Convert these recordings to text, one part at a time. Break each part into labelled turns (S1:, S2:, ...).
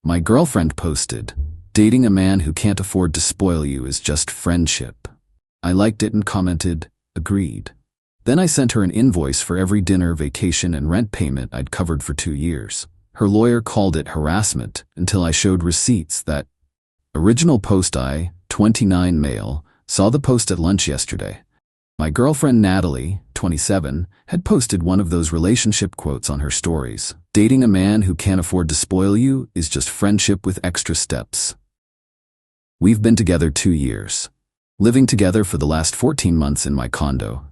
S1: My girlfriend posted, "Dating a man who can't afford to spoil you is just friendship." I liked it and commented, "Agreed." Then I sent her an invoice for every dinner, vacation, and rent payment I'd covered for 2 years. Her lawyer called it harassment until I showed receipts. That original post, I, 29 male, saw the post at lunch yesterday. My girlfriend Natalie, 27, had posted one of those relationship quotes on her stories. Dating a man who can't afford to spoil you is just friendship with extra steps. We've been together 2 years, living together for the last 14 months in my condo.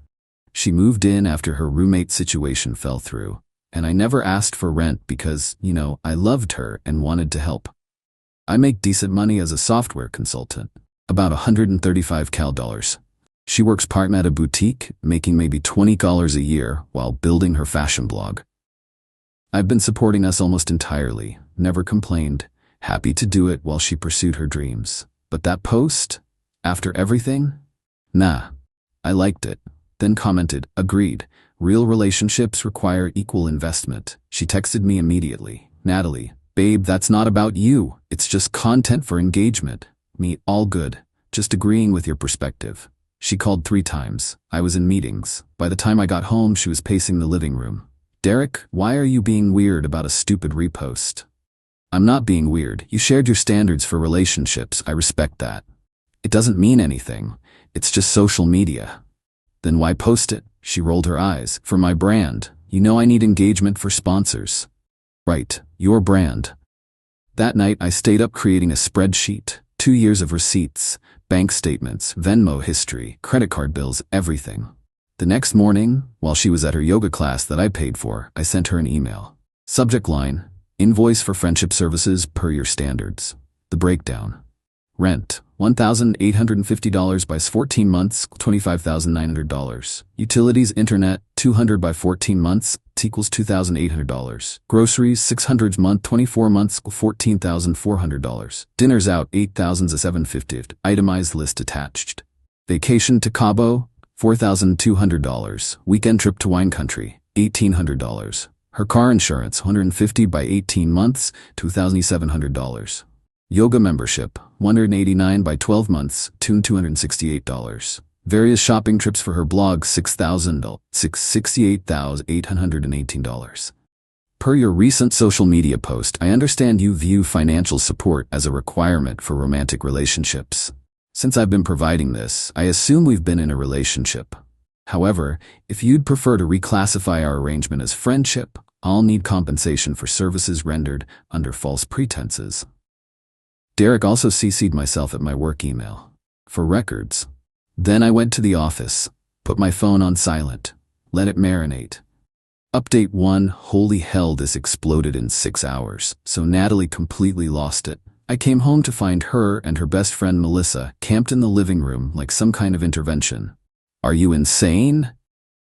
S1: She moved in after her roommate situation fell through, and I never asked for rent because, I loved her and wanted to help. I make decent money as a software consultant, about $135,000. She works part-time at a boutique, making maybe $20 a year while building her fashion blog. I've been supporting us almost entirely, never complained, happy to do it while she pursued her dreams. But that post, after everything? Nah. I liked it, then commented, "Agreed. Real relationships require equal investment." She texted me immediately, "Natalie, babe, that's not about you. It's just content for engagement." Me, all good, just agreeing with your perspective. She called 3 times. I was in meetings. By the time I got home, she was pacing the living room. "Derek, why are you being weird about a stupid repost?" "I'm not being weird. You shared your standards for relationships. I respect that. It doesn't mean anything. It's just social media." "Then why post it?" She rolled her eyes. "For my brand. I need engagement for sponsors." "Right, your brand." That night I stayed up creating a spreadsheet. 2 years of receipts, bank statements, Venmo history, credit card bills, everything. The next morning, while she was at her yoga class that I paid for, I sent her an email. Subject line, "Invoice for friendship services per your standards." The breakdown. Rent, $1,850 by 14 months, $25,900. Utilities, internet, 200 by 14 months, equals $2,800. Groceries, 600 month, 24 months, $14,400. Dinners out, $8,750. Itemized list attached. Vacation to Cabo, $4,200. Weekend trip to wine country, $1,800. Her car insurance, 150 by 18 months, $2,700. Yoga membership, 189 by 12 months, $268. Various shopping trips for her blog, $68,818. Per your recent social media post, I understand you view financial support as a requirement for romantic relationships. Since I've been providing this, I assume we've been in a relationship. However, if you'd prefer to reclassify our arrangement as friendship, I'll need compensation for services rendered under false pretenses. Derek also CC'd myself at my work email. For records. Then I went to the office, put my phone on silent, let it marinate. Update 1, holy hell, this exploded in 6 hours, so Natalie completely lost it. I came home to find her and her best friend Melissa camped in the living room like some kind of intervention. "Are you insane?"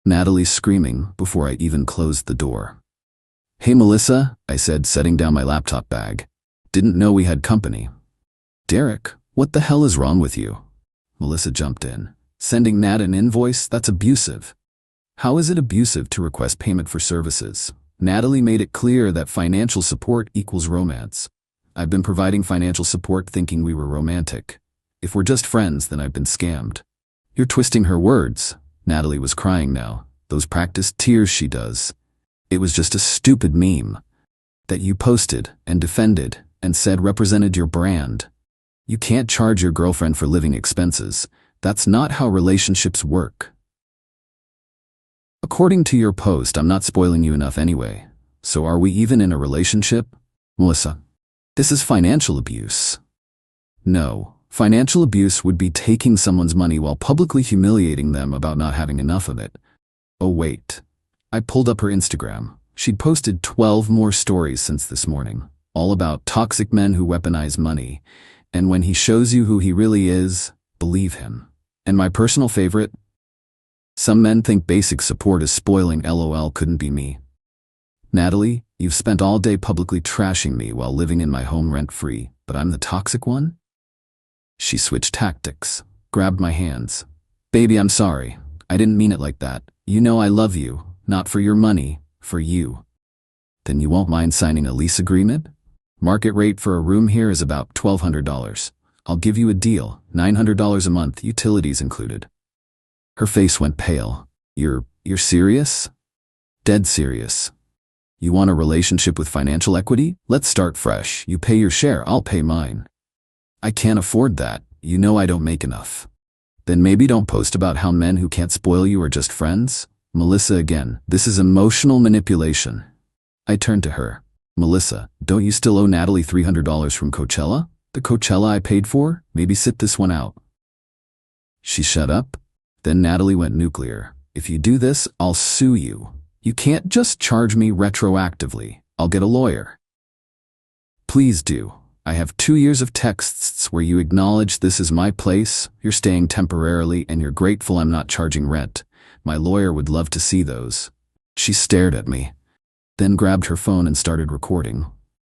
S1: Natalie screaming before I even closed the door. "Hey Melissa," I said, setting down my laptop bag. "Didn't know we had company." "Derek, what the hell is wrong with you?" Melissa jumped in. "Sending Nat an invoice? That's abusive." "How is it abusive to request payment for services?" Natalie made it clear that financial support equals romance. I've been providing financial support thinking we were romantic. If we're just friends, then I've been scammed. "You're twisting her words." Natalie was crying now. Those practiced tears she does. "It was just a stupid meme that you posted and defended and said represented your brand. You can't charge your girlfriend for living expenses. That's not how relationships work. According to your post, I'm not spoiling you enough anyway. So are we even in a relationship?" Melissa, "This is financial abuse." "No, financial abuse would be taking someone's money while publicly humiliating them about not having enough of it." Oh wait. I pulled up her Instagram. She'd posted 12 more stories since this morning, all about toxic men who weaponize money. And when he shows you who he really is, believe him. And my personal favorite, "Some men think basic support is spoiling, LOL, couldn't be me." Natalie, you've spent all day publicly trashing me while living in my home rent-free, but I'm the toxic one? She switched tactics, grabbed my hands. "Baby, I'm sorry. I didn't mean it like that. You know I love you, not for your money, for you." "Then you won't mind signing a lease agreement?" Market rate for a room here is about $1,200. I'll give you a deal, $900 a month, utilities included. Her face went pale. You're serious? Dead serious. You want a relationship with financial equity? Let's start fresh. You pay your share, I'll pay mine. I can't afford that. You know I don't make enough. Then maybe don't post about how men who can't spoil you are just friends? Melissa again. This is emotional manipulation. I turned to her. Melissa, don't you still owe Natalie $300 from Coachella? The Coachella I paid for? Maybe sit this one out. She shut up. Then Natalie went nuclear. If you do this, I'll sue you. You can't just charge me retroactively. I'll get a lawyer. Please do. I have 2 years of texts where you acknowledge this is my place, you're staying temporarily, and you're grateful I'm not charging rent. My lawyer would love to see those. She stared at me, then grabbed her phone and started recording.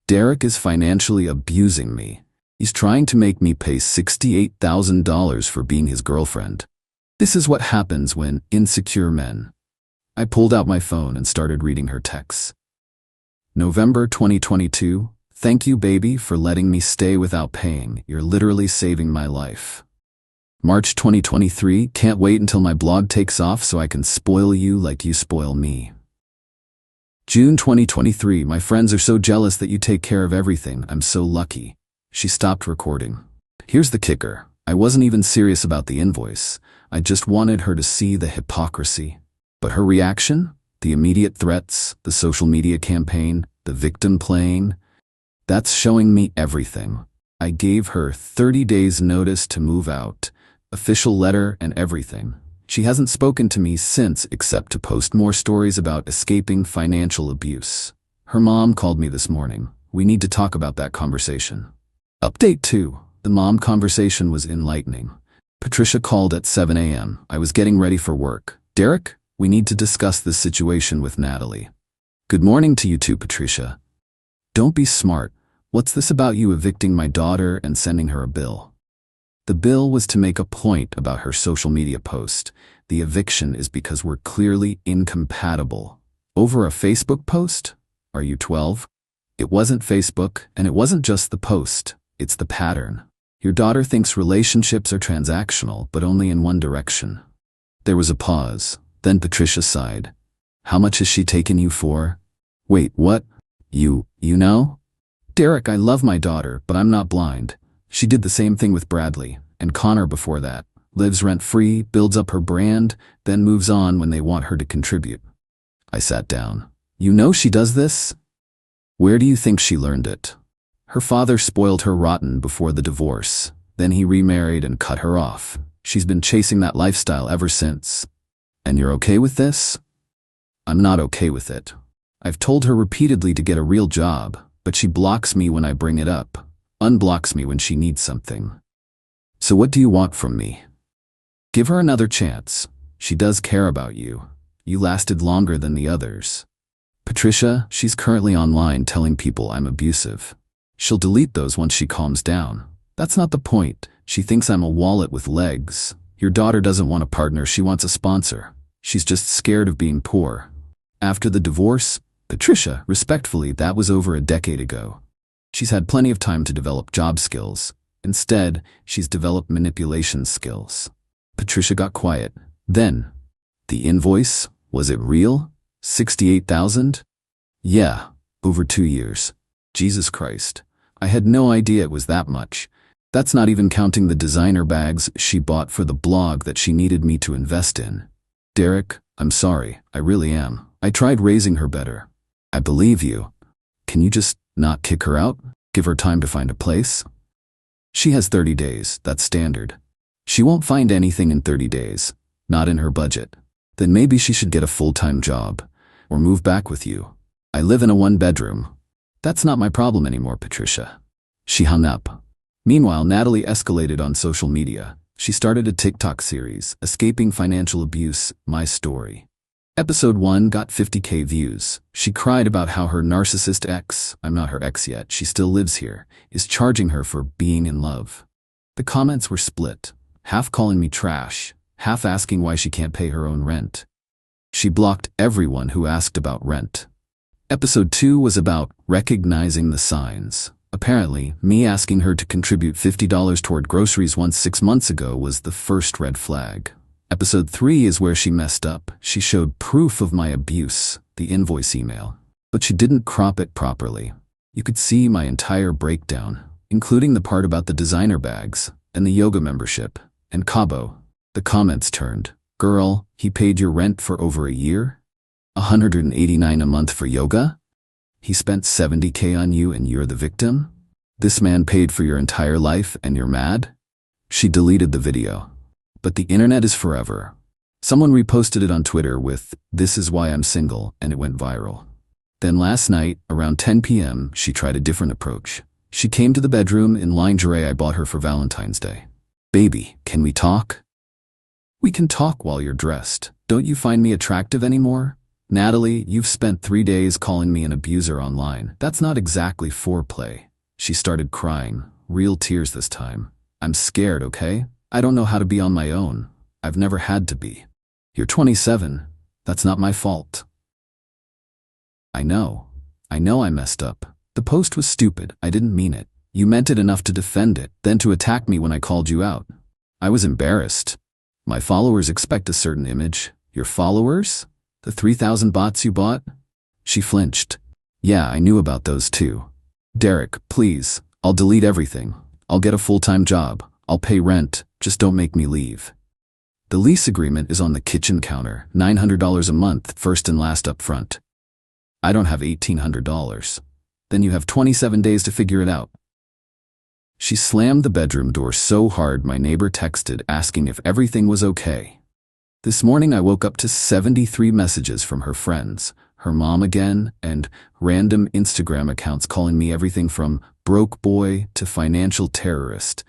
S1: Derek is financially abusing me. He's trying to make me pay $68,000 for being his girlfriend. This is what happens when insecure men. I pulled out my phone and started reading her texts. November 2022. Thank you, baby, for letting me stay without paying. You're literally saving my life. March 2023. Can't wait until my blog takes off so I can spoil you like you spoil me. June 2023. My friends are so jealous that you take care of everything. I'm so lucky. She stopped recording. Here's the kicker. I wasn't even serious about the invoice. I just wanted her to see the hypocrisy. But her reaction? The immediate threats, the social media campaign, the victim playing, that's showing me everything. I gave her 30 days notice to move out, official letter and everything. She hasn't spoken to me since except to post more stories about escaping financial abuse. Her mom called me this morning. We need to talk about that conversation. Update 2. The mom conversation was enlightening. Patricia called at 7 a.m. I was getting ready for work. Derek, we need to discuss this situation with Natalie. Good morning to you too, Patricia. Don't be smart. What's this about you evicting my daughter and sending her a bill? The bill was to make a point about her social media post. The eviction is because we're clearly incompatible. Over a Facebook post? Are you 12? It wasn't Facebook, and it wasn't just the post. It's the pattern. Your daughter thinks relationships are transactional, but only in one direction. There was a pause. Then Patricia sighed. How much has she taken you for? Wait, what? You know? Derek, I love my daughter, but I'm not blind. She did the same thing with Bradley, and Connor before that. Lives rent-free, builds up her brand, then moves on when they want her to contribute. I sat down. You know she does this? Where do you think she learned it? Her father spoiled her rotten before the divorce. Then he remarried and cut her off. She's been chasing that lifestyle ever since. And you're okay with this? I'm not okay with it. I've told her repeatedly to get a real job, but she blocks me when I bring it up, unblocks me when she needs something. So what do you want from me? Give her another chance. She does care about you. You lasted longer than the others. Patricia, she's currently online telling people I'm abusive. She'll delete those once she calms down. That's not the point. She thinks I'm a wallet with legs. Your daughter doesn't want a partner, she wants a sponsor. She's just scared of being poor. After the divorce, Patricia, respectfully, that was over a decade ago. She's had plenty of time to develop job skills. Instead, she's developed manipulation skills. Patricia got quiet. Then, the invoice, was it real? $68,000? Yeah, over 2 years. Jesus Christ. I had no idea it was that much. That's not even counting the designer bags she bought for the blog that she needed me to invest in. Derek, I'm sorry, I really am. I tried raising her better. I believe you. Can you just not kick her out? Give her time to find a place? She has 30 days, that's standard. She won't find anything in 30 days, not in her budget. Then maybe she should get a full-time job, or move back with you. I live in a 1-bedroom. That's not my problem anymore, Patricia. She hung up. Meanwhile, Natalie escalated on social media. She started a TikTok series, Escaping Financial Abuse, My Story. Episode 1 got 50K views. She cried about how her narcissist ex, I'm not her ex yet, she still lives here, is charging her for being in love. The comments were split, half calling me trash, half asking why she can't pay her own rent. She blocked everyone who asked about rent. Episode 2 was about recognizing the signs. Apparently, me asking her to contribute $50 toward groceries once 6 months ago was the first red flag. Episode 3 is where she messed up. She showed proof of my abuse, the invoice email. But she didn't crop it properly. You could see my entire breakdown, including the part about the designer bags, and the yoga membership, and Cabo. The comments turned, "Girl, he paid your rent for over a year? $189 a month for yoga? He spent $70K on you and you're the victim? This man paid for your entire life and you're mad?" She deleted the video. But the internet is forever. Someone reposted it on Twitter with, "This is why I'm single," and it went viral. Then last night, around 10 p.m., she tried a different approach. She came to the bedroom in lingerie I bought her for Valentine's Day. "Baby, can we talk?" "We can talk while you're dressed. Don't you find me attractive anymore? Natalie, you've spent 3 days calling me an abuser online. That's not exactly foreplay." She started crying, real tears this time. "I'm scared, okay? I don't know how to be on my own. I've never had to be." "You're 27. That's not my fault." I know I messed up. The post was stupid. I didn't mean it. You meant it enough to defend it, then to attack me when I called you out. I was embarrassed. My followers expect a certain image. Your followers? The 3,000 bots you bought? She flinched. Yeah, I knew about those too. Derek, please, I'll delete everything. I'll get a full-time job. I'll pay rent. Just don't make me leave. The lease agreement is on the kitchen counter, $900 a month, first and last up front. I don't have $1,800. Then you have 27 days to figure it out. She slammed the bedroom door so hard my neighbor texted asking if everything was okay. This morning I woke up to 73 messages from her friends, her mom again, and random Instagram accounts calling me everything from broke boy to financial terrorist.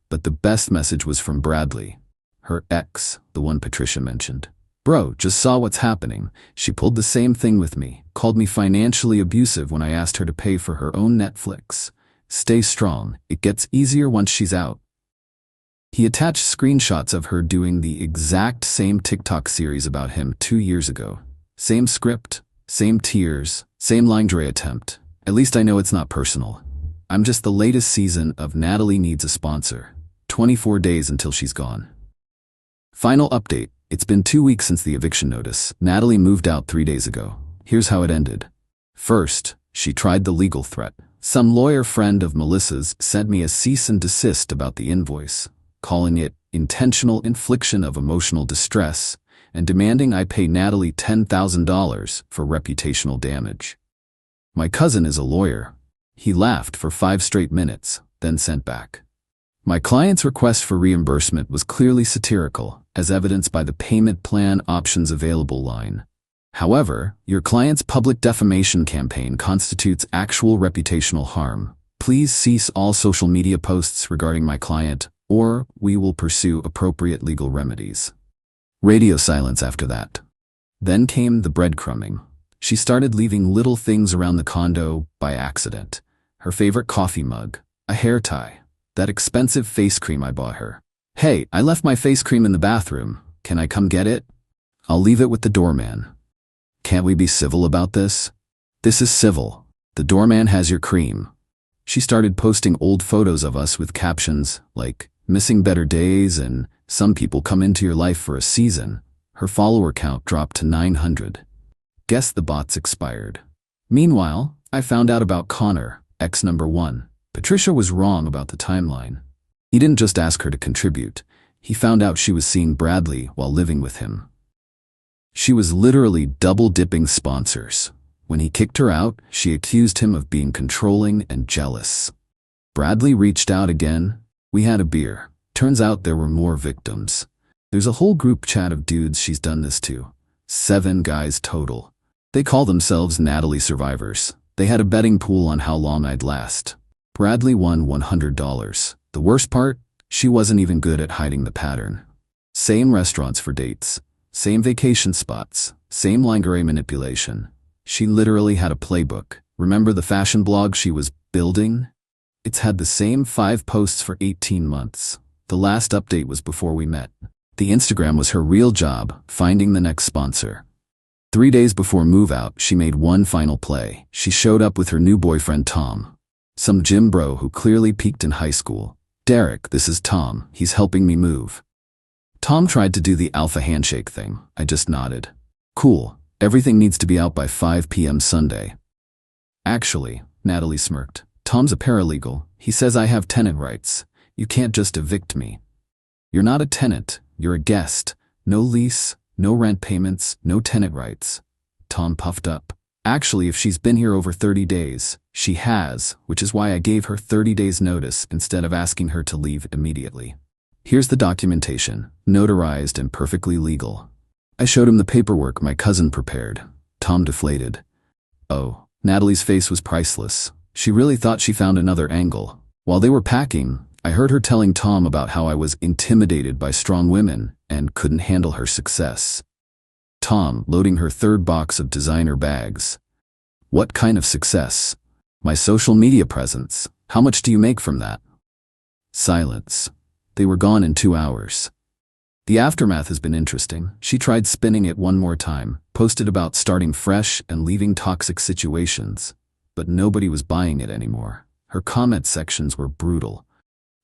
S1: But the best message was from Bradley, her ex, the one Patricia mentioned. "Bro, just saw what's happening. She pulled the same thing with me, called me financially abusive when I asked her to pay for her own Netflix. Stay strong, it gets easier once she's out." He attached screenshots of her doing the exact same TikTok series about him 2 years ago. Same script, same tears, same lingerie attempt. At least I know it's not personal. I'm just the latest season of Natalie Needs a Sponsor. 24 days until she's gone. Final update. It's been 2 weeks since the eviction notice. Natalie moved out 3 days ago. Here's how it ended. First, she tried the legal threat. Some lawyer friend of Melissa's sent me a cease and desist about the invoice, calling it intentional infliction of emotional distress and demanding I pay Natalie $10,000 for reputational damage. My cousin is a lawyer. He laughed for 5 straight minutes, then sent back. My client's request for reimbursement was clearly satirical, as evidenced by the payment plan options available line. However, your client's public defamation campaign constitutes actual reputational harm. Please cease all social media posts regarding my client, or we will pursue appropriate legal remedies. Radio silence after that. Then came the breadcrumbing. She started leaving little things around the condo by accident. Her favorite coffee mug, a hair tie, that expensive face cream I bought her. "Hey, I left my face cream in the bathroom. Can I come get it?" "I'll leave it with the doorman." "Can't we be civil about this?" "This is civil. The doorman has your cream." She started posting old photos of us with captions like, "Missing better days" and "Some people come into your life for a season." Her follower count dropped to 900. Guess the bots expired. Meanwhile, I found out about Connor, ex number 1. Patricia was wrong about the timeline. He didn't just ask her to contribute. He found out she was seeing Bradley while living with him. She was literally double-dipping sponsors. When he kicked her out, she accused him of being controlling and jealous. Bradley reached out again. We had a beer. Turns out there were more victims. There's a whole group chat of dudes she's done this to. 7 guys total. They call themselves Natalie Survivors. They had a betting pool on how long I'd last. Bradley won $100. The worst part? She wasn't even good at hiding the pattern. Same restaurants for dates. Same vacation spots. Same lingerie manipulation. She literally had a playbook. Remember the fashion blog she was building? It's had the same 5 posts for 18 months. The last update was before we met. The Instagram was her real job, finding the next sponsor. 3 days before move-out, she made one final play. She showed up with her new boyfriend, Tom. Some gym bro who clearly peaked in high school. "Derek, this is Tom. He's helping me move." Tom tried to do the alpha handshake thing. I just nodded. "Cool. Everything needs to be out by 5 p.m. Sunday." "Actually," Natalie smirked, "Tom's a paralegal. He says I have tenant rights. You can't just evict me." "You're not a tenant. You're a guest. No lease, no rent payments, no tenant rights." Tom puffed up. "Actually, if she's been here over 30 days, she has, which is why I gave her 30 days notice instead of asking her to leave immediately. Here's the documentation, notarized and perfectly legal." I showed him the paperwork my cousin prepared. Tom deflated. "Oh." Natalie's face was priceless. She really thought she found another angle. While they were packing, I heard her telling Tom about how I was intimidated by strong women and couldn't handle her success. Tom loading her third box of designer bags. "What kind of success?" "My social media presence. How much do you make from that?" Silence. They were gone in 2 hours. The aftermath has been interesting. She tried spinning it one more time, posted about starting fresh and leaving toxic situations, but nobody was buying it anymore. Her comment sections were brutal.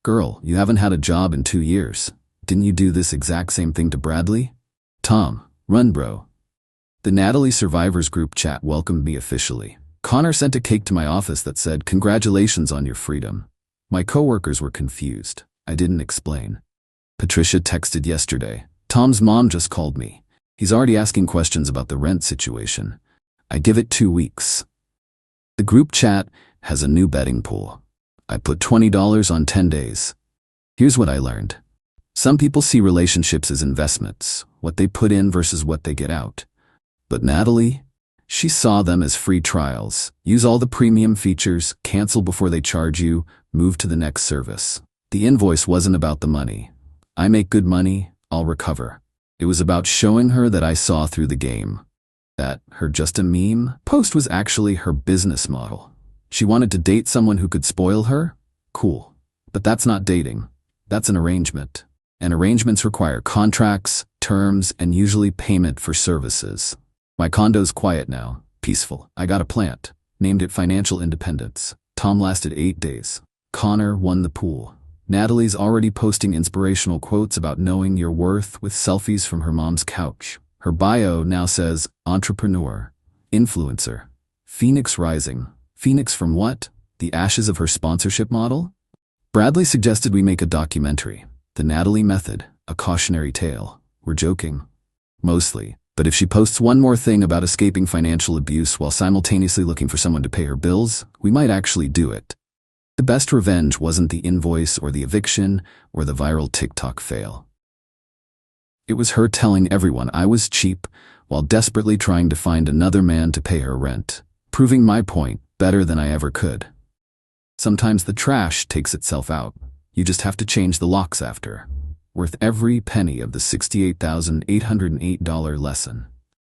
S1: "Girl, you haven't had a job in 2 years. Didn't you do this exact same thing to Bradley?" "Tom, run bro." The Natalie Survivors group chat welcomed me officially. Connor sent a cake to my office that said, "Congratulations on your freedom." My coworkers were confused. I didn't explain. Patricia texted yesterday. "Tom's mom just called me. He's already asking questions about the rent situation. I give it 2 weeks." The group chat has a new betting pool. I put $20 on 10 days. Here's what I learned. Some people see relationships as investments, what they put in versus what they get out. But Natalie, she saw them as free trials. Use all the premium features, cancel before they charge you, move to the next service. The invoice wasn't about the money. I make good money, I'll recover. It was about showing her that I saw through the game. That her just a meme post was actually her business model. She wanted to date someone who could spoil her? Cool. But that's not dating. That's an arrangement. And arrangements require contracts, terms, and usually payment for services. My condo's quiet now, peaceful. I got a plant. Named it Financial Independence. Tom lasted 8 days. Connor won the pool. Natalie's already posting inspirational quotes about knowing your worth with selfies from her mom's couch. Her bio now says, entrepreneur, influencer, Phoenix rising. Phoenix from what? The ashes of her sponsorship model? Bradley suggested we make a documentary. The Natalie Method, a cautionary tale. We're joking. Mostly. But if she posts one more thing about escaping financial abuse while simultaneously looking for someone to pay her bills, we might actually do it. The best revenge wasn't the invoice or the eviction or the viral TikTok fail. It was her telling everyone I was cheap while desperately trying to find another man to pay her rent, proving my point better than I ever could. Sometimes the trash takes itself out. You just have to change the locks after. Worth every penny of the $68,808 lesson.